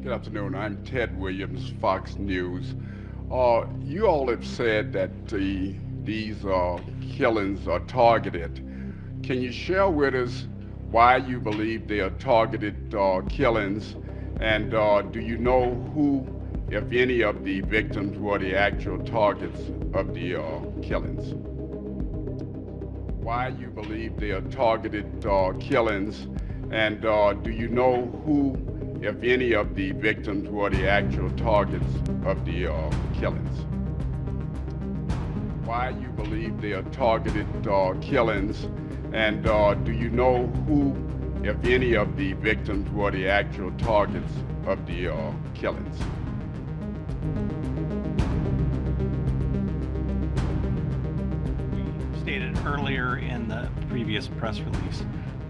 Good afternoon. I'm Ted Williams, Fox News. You all have said that these killings are targeted. Can you share with us why you believe they are targeted killings? And do you know who, if any, of the victims were the actual targets of the killings? Why you believe they are targeted killings? And do you know who, if any, of the victims were the actual targets of the killings? Why you believe they are targeted killings? And do you know who, if any, of the victims were the actual targets of the killings? We stated earlier in the previous press release,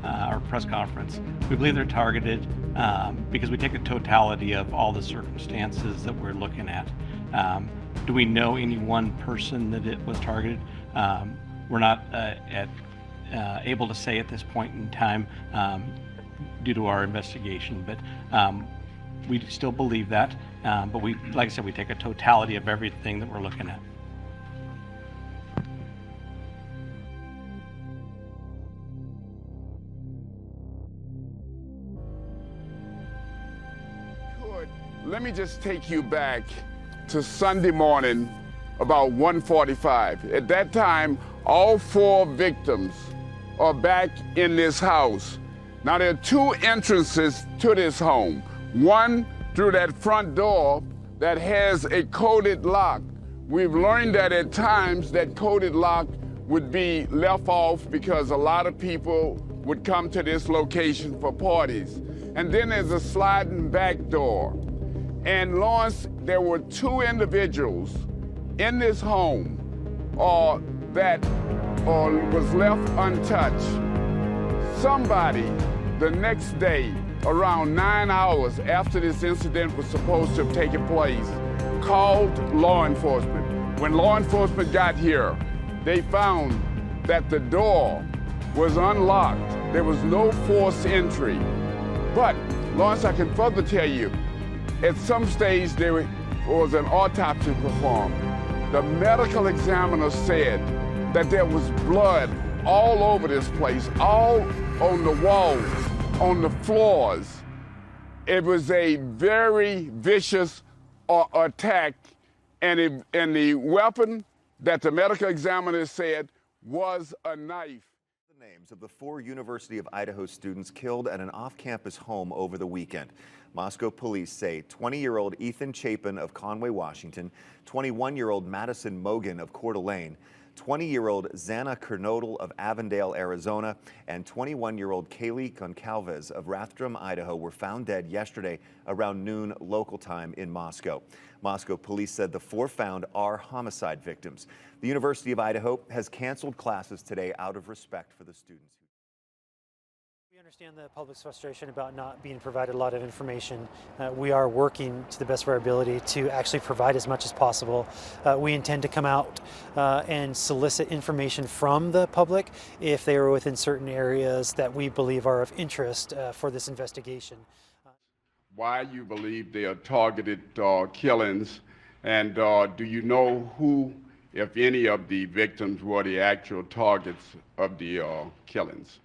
our press conference, we believe they're targeted because we take a totality of all the circumstances that we're looking at. Do we know any one person that it was targeted? We're not able to say at this point in time due to our investigation, but we still believe that. But we, like I said, we take a totality of everything that we're looking at. Let me just take you back to Sunday morning about 1:45. At that time, all 4 victims are back in this house. Now, there are 2 entrances to this home. One through that front door that has a coded lock. We've learned that at times that coded lock would be left off because a lot of people would come to this location for parties. And then there's a sliding back door. And Lawrence, there were 2 individuals in this home that was left untouched. Somebody the next day, around 9 hours after this incident was supposed to have taken place, called law enforcement. When law enforcement got here, they found that the door was unlocked. There was no forced entry. But, Lawrence, I can further tell you, at some stage there was an autopsy performed. The medical examiner said that there was blood all over this place, all on the walls, on the floors. It was a very vicious attack, and the weapon that the medical examiner said was a knife. The names of the 4 University of Idaho students killed at an off-campus home over the weekend. Moscow police say 20-year-old Ethan Chapin of Conway, Washington, 21-year-old Madison Mogan of Coeur d'Alene, 20-year-old Xana Kernodle of Avondale, Arizona, and 21-year-old Kaylee Goncalves of Rathdrum, Idaho, were found dead yesterday around noon local time in Moscow. Moscow police said the 4 found are homicide victims. The University of Idaho has canceled classes today out of respect for the students. We understand the public's frustration about not being provided a lot of information. We are working to the best of our ability to actually provide as much as possible. We intend to come out and solicit information from the public if they are within certain areas that we believe are of interest for this investigation. Why you believe they are targeted killings, and do you know who, if any, of the victims were the actual targets of the killings?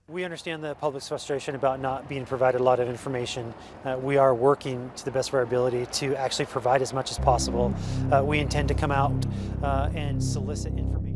We understand the public's frustration about not being provided a lot of information. We are working to the best of our ability to actually provide as much as possible. We intend to come out and solicit information.